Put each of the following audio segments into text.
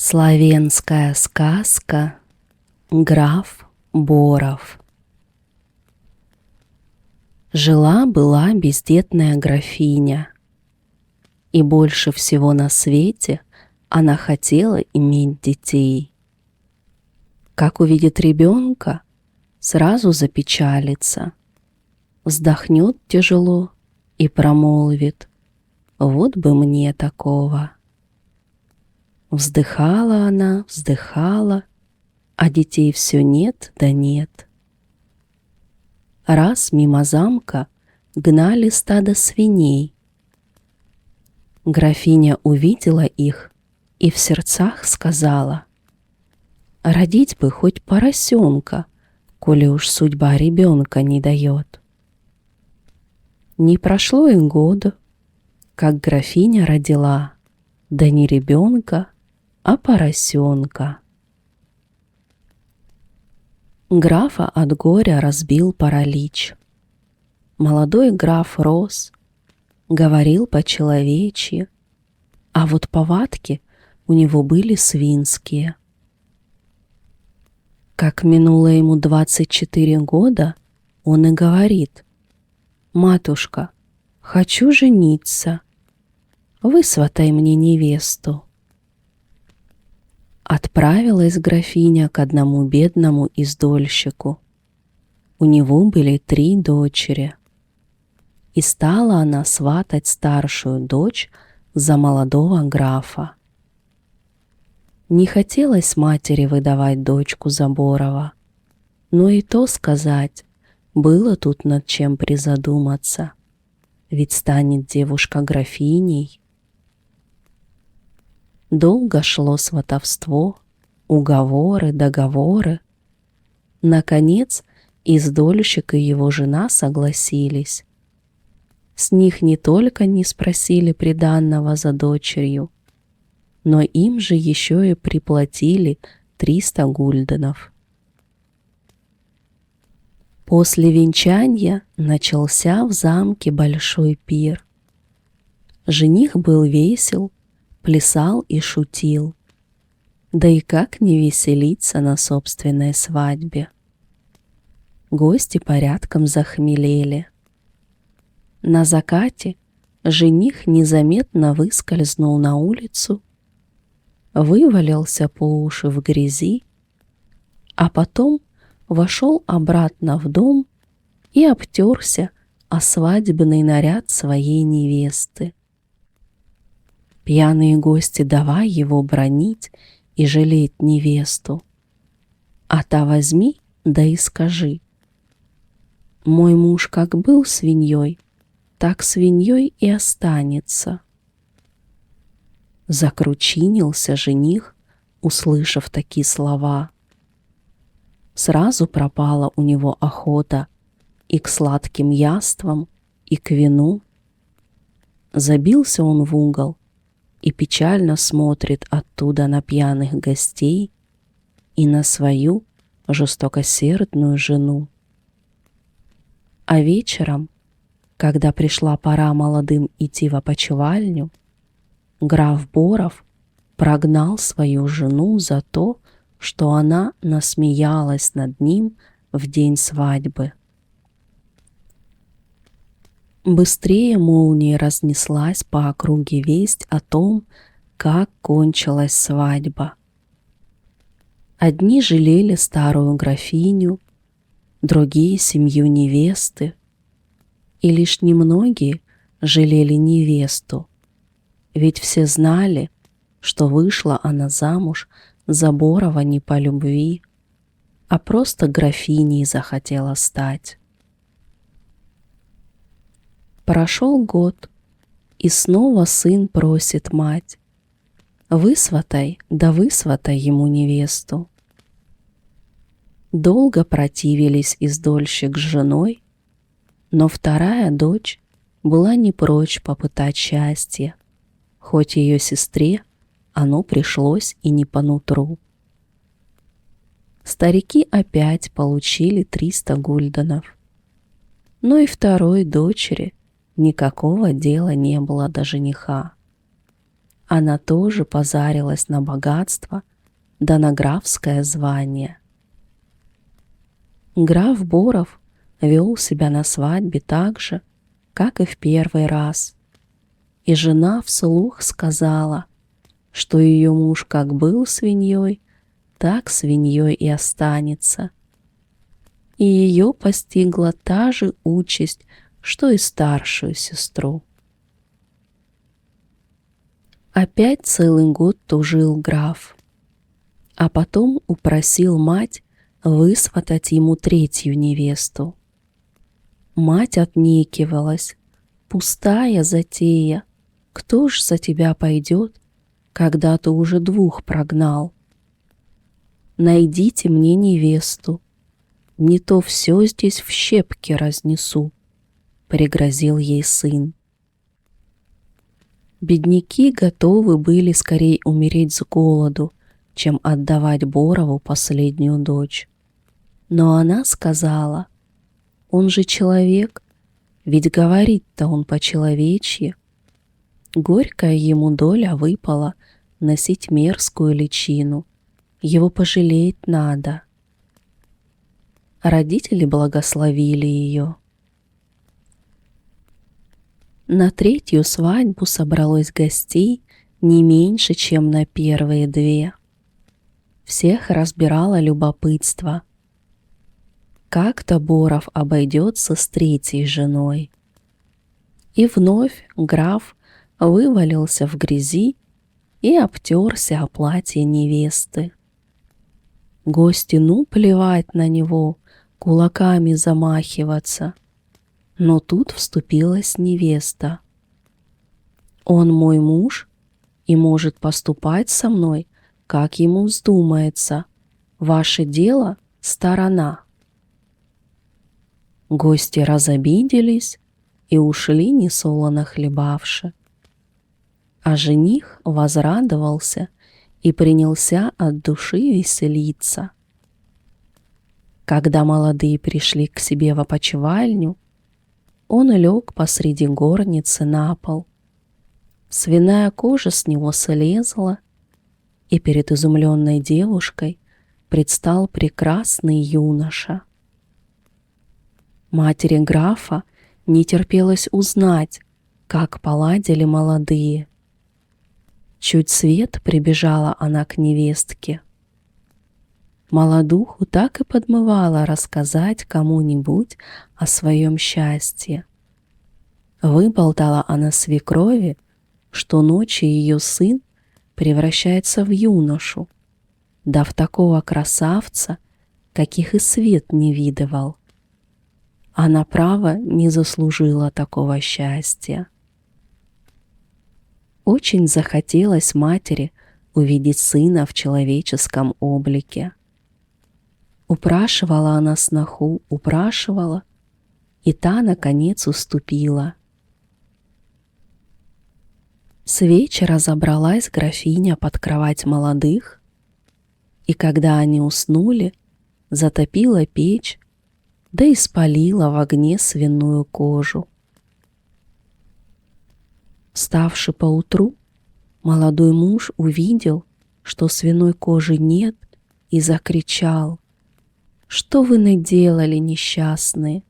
Славянская сказка «Граф Боров». Жила-была бездетная графиня, и больше всего на свете она хотела иметь детей. Как увидит ребенка, сразу запечалится, вздохнет тяжело и промолвит: «Вот бы мне такого». Вздыхала она, вздыхала, а детей все нет да нет. Раз мимо замка гнали стадо свиней. Графиня увидела их и в сердцах сказала: «Родить бы хоть поросенка, коли уж судьба ребенка не дает». Не прошло и года, как графиня родила, да не ребенка, а поросенка. Графа от горя разбил паралич. Молодой граф рос, говорил по-человечьи, а вот повадки у него были свинские. Как минуло ему 24 года, он и говорит: «Матушка, хочу жениться, высватай мне невесту». Отправилась графиня к одному бедному издольщику. У него были 3 дочери. И стала она сватать старшую дочь за молодого графа. Не хотелось матери выдавать дочку за Борова, но и то сказать, было тут над чем призадуматься, ведь станет девушка графиней. Долго шло сватовство, уговоры, договоры. Наконец, издольщик и его жена согласились. С них не только не спросили приданного за дочерью, но им же еще и приплатили 300 гульденов. После венчания начался в замке большой пир. Жених был весел, плясал и шутил. Да и как не веселиться на собственной свадьбе? Гости порядком захмелели. На закате жених незаметно выскользнул на улицу, вывалился по уши в грязи, а потом вошел обратно в дом и обтерся о свадебный наряд своей невесты. Пьяные гости давай его бранить и жалеть невесту, а та возьми да и скажи: «Мой муж как был свиньей, так свиньей и останется». Закручинился жених, услышав такие слова. Сразу пропала у него охота и к сладким яствам, и к вину. Забился он в угол и печально смотрит оттуда на пьяных гостей и на свою жестокосердную жену. А вечером, когда пришла пора молодым идти в опочивальню, граф Боров прогнал свою жену за то, что она насмеялась над ним в день свадьбы. Быстрее молнии разнеслась по округе весть о том, как кончилась свадьба. Одни жалели старую графиню, другие — семью невесты, и лишь немногие жалели невесту, ведь все знали, что вышла она замуж за Борова не по любви, а просто графиней захотела стать. Прошел год, и снова сын просит мать: «Высватай, да высватай ему невесту». Долго противились издольщик с женой, но вторая дочь была не прочь попытать счастье, хоть ее сестре оно пришлось и не по нутру. Старики опять получили 300 гульденов, но и второй дочери никакого дела не было до жениха. Она тоже позарилась на богатство, да на графское звание. Граф Боров вел себя на свадьбе так же, как и в первый раз. И жена вслух сказала, что ее муж как был свиньей, так свиньей и останется. И ее постигла та же участь, что и старшую сестру. Опять целый год тужил граф, а потом упросил мать высватать ему третью невесту. Мать отнекивалась: «Пустая затея, кто ж за тебя пойдет, когда ты уже двух прогнал? Найдите мне невесту, не то все здесь в щепки разнесу», — пригрозил ей сын. Бедняки готовы были скорей умереть с голоду, чем отдавать Борову последнюю дочь. Но она сказала: «Он же человек, ведь говорит-то он по-человечьи». Горькая ему доля выпала носить мерзкую личину, его пожалеть надо. Родители благословили ее. На третью свадьбу собралось гостей не меньше, чем на первые две. Всех разбирало любопытство. Как-то Боров обойдется с третьей женой. И вновь граф вывалился в грязи и обтерся о платье невесты. Гости, плевать на него, кулаками замахиваться. Но тут вступилась невеста. «Он мой муж и может поступать со мной, как ему вздумается. Ваше дело — сторона». Гости разобиделись и ушли несолоно хлебавши. А жених возрадовался и принялся от души веселиться. Когда молодые пришли к себе в опочивальню, он лег посреди горницы на пол. Свиная кожа с него слезла, и перед изумленной девушкой предстал прекрасный юноша. Матери графа не терпелось узнать, как поладили молодые. Чуть свет прибежала она к невестке. Молодуху так и подмывала рассказать кому-нибудь о своем счастье. Выболтала она свекрови, что ночью ее сын превращается в юношу, да в такого красавца, каких и свет не видывал. Она, право, не заслужила такого счастья. Очень захотелось матери увидеть сына в человеческом облике. Упрашивала она сноху, упрашивала, и та, наконец, уступила. С вечера забралась графиня под кровать молодых, и когда они уснули, затопила печь, да и спалила в огне свиную кожу. Вставши поутру, молодой муж увидел, что свиной кожи нет, и закричал: «Что вы наделали, несчастные?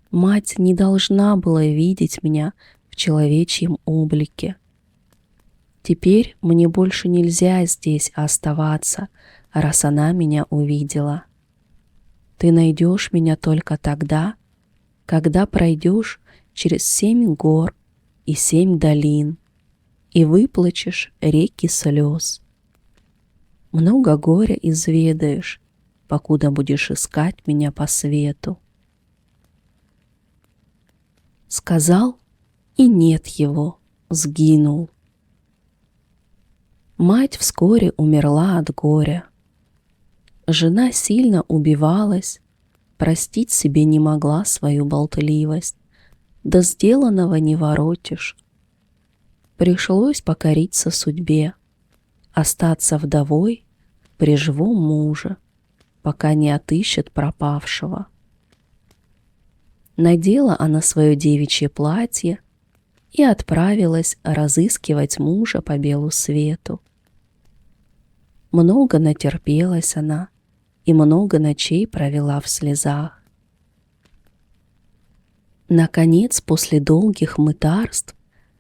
Мать не должна была видеть меня в человечьем облике. Теперь мне больше нельзя здесь оставаться, раз она меня увидела. Ты найдешь меня только тогда, когда пройдешь через 7 гор и 7 долин и выплачешь реки слез. Много горя изведаешь, покуда будешь искать меня по свету». Сказал, и нет его, сгинул. Мать вскоре умерла от горя. Жена сильно убивалась, простить себе не могла свою болтливость, да сделанного не воротишь. Пришлось покориться судьбе, остаться вдовой при живом муже, пока не отыщет пропавшего. Надела она свое девичье платье и отправилась разыскивать мужа по белу свету. Много натерпелась она и много ночей провела в слезах. Наконец, после долгих мытарств,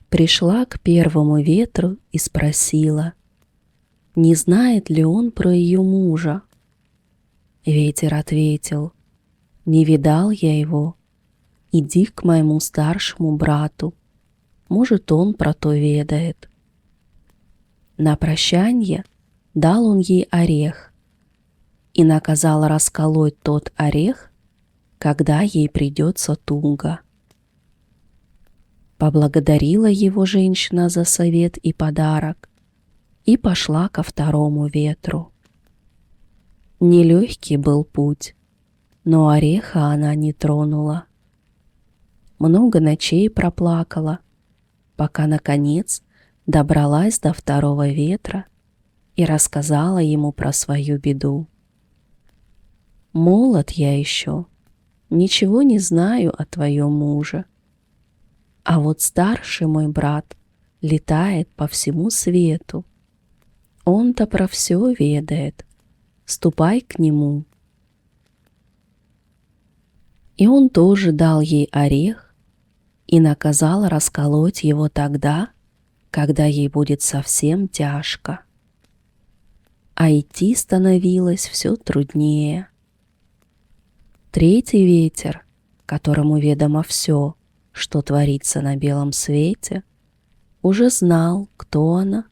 пришла к первому ветру и спросила, не знает ли он про ее мужа. Ветер ответил, не видал я его, иди к моему старшему брату, может, он про то ведает. На прощанье дал он ей орех и наказал расколоть тот орех, когда ей придется туго. Поблагодарила его женщина за совет и подарок и пошла ко второму ветру. Нелегкий был путь, но ореха она не тронула. Много ночей проплакала, пока, наконец, добралась до второго ветра и рассказала ему про свою беду. «Молод я еще, ничего не знаю о твоем муже. А вот старший мой брат летает по всему свету. Он-то про все ведает. Ступай к нему». И он тоже дал ей орех и наказал расколоть его тогда, когда ей будет совсем тяжко. А идти становилось все труднее. Третий ветер, которому ведомо все, что творится на белом свете, уже знал, кто она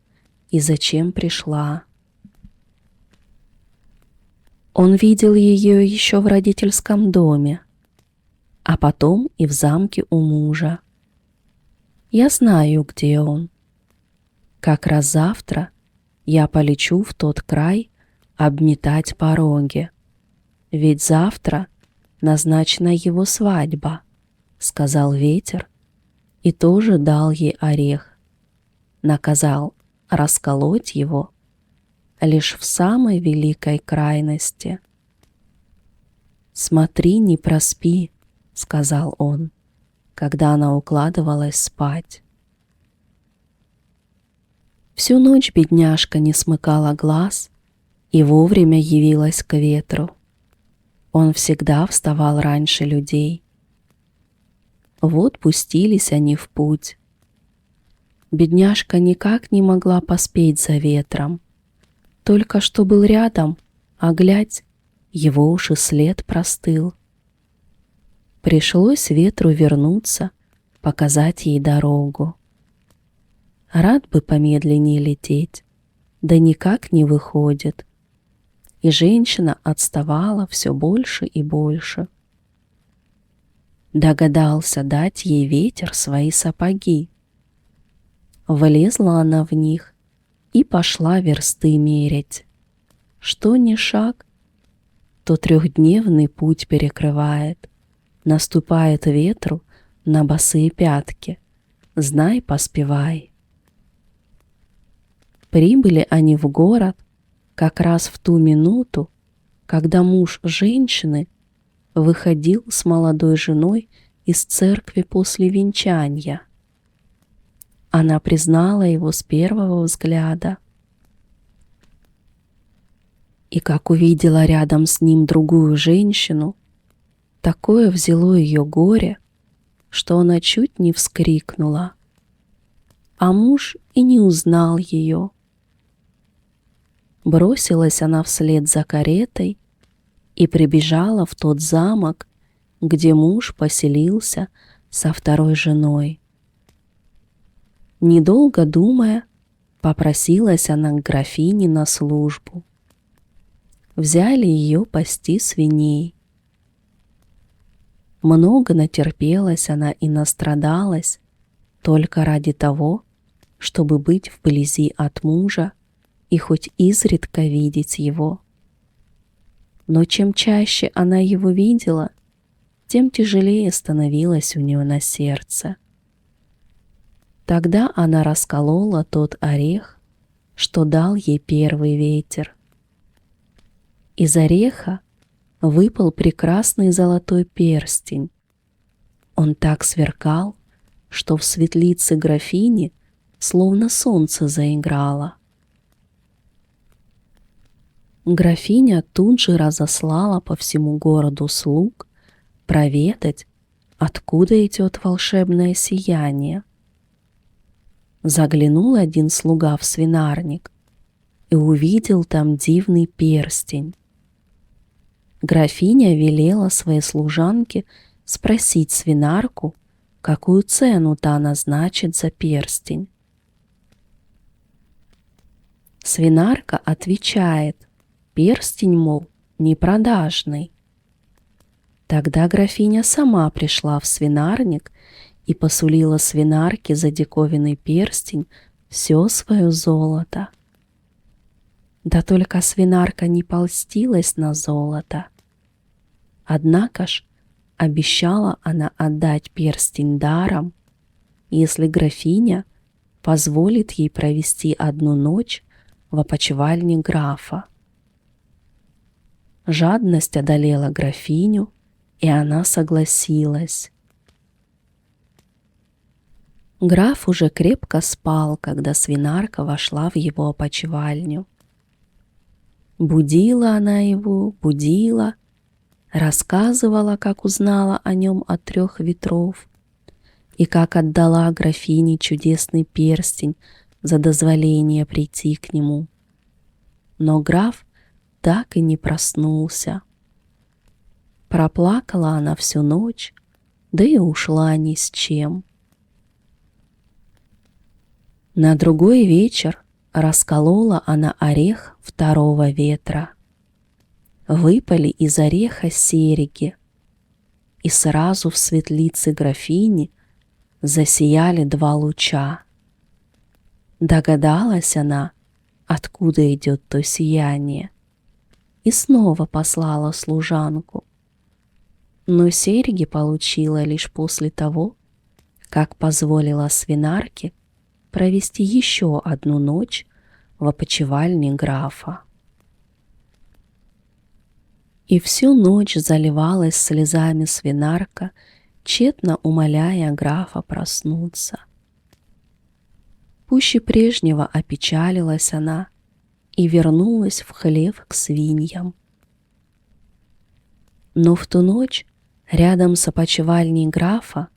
и зачем пришла. Он видел ее еще в родительском доме, а потом и в замке у мужа. Я знаю, где он. Как раз завтра я полечу в тот край обметать пороги, ведь завтра назначена его свадьба, сказал ветер и тоже дал ей орех, наказал расколоть его лишь в самой великой крайности. «Смотри, не проспи», — сказал он, когда она укладывалась спать. Всю ночь бедняжка не смыкала глаз и вовремя явилась к ветру. Он всегда вставал раньше людей. Вот пустились они в путь. Бедняжка никак не могла поспеть за ветром. Только что был рядом, а глядь, его уж и след простыл. Пришлось ветру вернуться, показать ей дорогу. Рад бы помедленнее лететь, да никак не выходит. И женщина отставала все больше и больше. Догадался дать ей ветер свои сапоги. Влезла она в них и пошла версты мерять. Что ни шаг, то трехдневный путь перекрывает, наступает ветру на босые пятки. Знай, поспевай. Прибыли они в город как раз в ту минуту, когда муж женщины выходил с молодой женой из церкви после венчания. Она признала его с первого взгляда. И как увидела рядом с ним другую женщину, такое взяло ее горе, что она чуть не вскрикнула. А муж и не узнал ее. Бросилась она вслед за каретой и прибежала в тот замок, где муж поселился со второй женой. Недолго думая, попросилась она к графине на службу. Взяли ее пасти свиней. Много натерпелась она и настрадалась только ради того, чтобы быть вблизи от мужа и хоть изредка видеть его. Но чем чаще она его видела, тем тяжелее становилось у нее на сердце. Тогда она расколола тот орех, что дал ей первый ветер. Из ореха выпал прекрасный золотой перстень. Он так сверкал, что в светлице графини словно солнце заиграло. Графиня тут же разослала по всему городу слуг проведать, откуда идет волшебное сияние. Заглянул один слуга в свинарник и увидел там дивный перстень. Графиня велела своей служанке спросить свинарку, какую цену та назначит за перстень. Свинарка отвечает: перстень, мол, непродажный. Тогда графиня сама пришла в свинарник и посулила свинарке за диковинный перстень все свое золото. Да только свинарка не польстилась на золото. Однако ж обещала она отдать перстень даром, если графиня позволит ей провести одну ночь в опочивальне графа. Жадность одолела графиню, и она согласилась. Граф уже крепко спал, когда свинарка вошла в его опочивальню. Будила она его, будила, рассказывала, как узнала о нем от 3 ветров и как отдала графине чудесный перстень за дозволение прийти к нему. Но граф так и не проснулся. Проплакала она всю ночь, да и ушла ни с чем. На другой вечер расколола она орех 2 ветра. Выпали из ореха серьги, и сразу в светлице графини засияли 2 луча. Догадалась она, откуда идет то сияние, и снова послала служанку. Но серьги получила лишь после того, как позволила свинарке провести еще одну ночь в опочивальне графа. И всю ночь заливалась слезами свинарка, тщетно умоляя графа проснуться. Пуще прежнего опечалилась она и вернулась в хлев к свиньям. Но в ту ночь рядом с опочивальней графа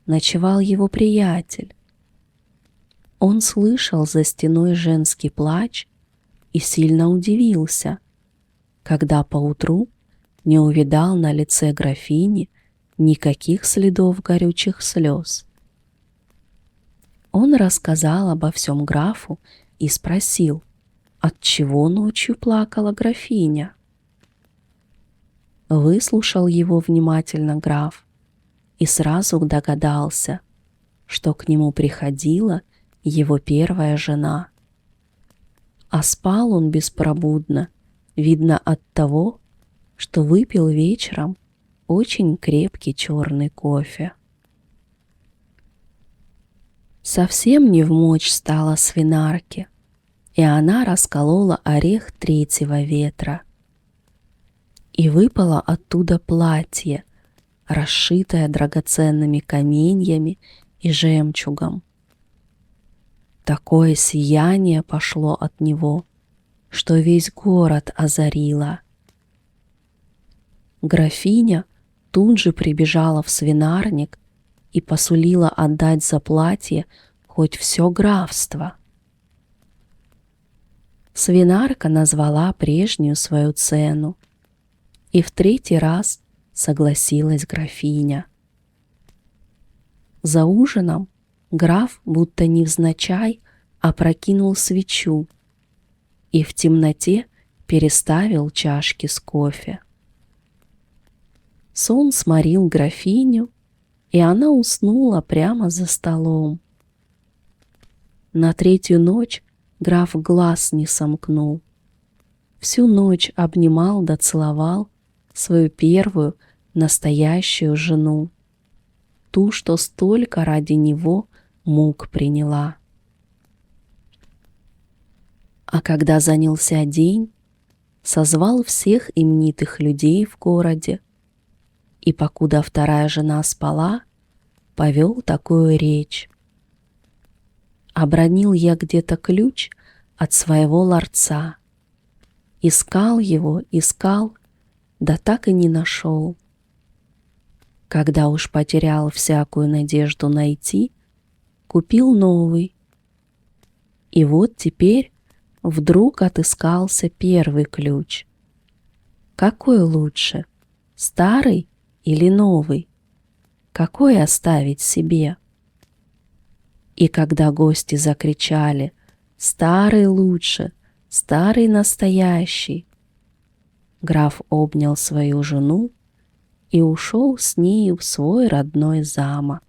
ночевал его приятель. Он слышал за стеной женский плач и сильно удивился, когда поутру не увидал на лице графини никаких следов горючих слез. Он рассказал обо всем графу и спросил, отчего ночью плакала графиня. Выслушал его внимательно граф и сразу догадался, что к нему приходила его первая жена. А спал он беспробудно, видно от того, что выпил вечером очень крепкий черный кофе. Совсем невмочь стала свинарке, и она расколола орех 3 ветра. И выпало оттуда платье, расшитое драгоценными каменьями и жемчугом. Такое сияние пошло от него, что весь город озарило. Графиня тут же прибежала в свинарник и посулила отдать за платье хоть все графство. Свинарка назвала прежнюю свою цену, и в 3-й раз согласилась графиня. За ужином граф будто невзначай опрокинул свечу и в темноте переставил чашки с кофе. Сон сморил графиню, и она уснула прямо за столом. На 3-ю ночь граф глаз не сомкнул. Всю ночь обнимал да целовал свою первую настоящую жену, ту, что столько ради него мук приняла. А когда занялся день, созвал всех именитых людей в городе, и покуда вторая жена спала, повел такую речь. Обронил я где-то ключ от своего ларца. Искал его, искал, да так и не нашел. Когда уж потерял всякую надежду найти, купил новый. И вот теперь вдруг отыскался первый ключ. Какой лучше, старый или новый? Какой оставить себе? И когда гости закричали: «Старый лучше, старый настоящий!», граф обнял свою жену и ушел с нею в свой родной замок.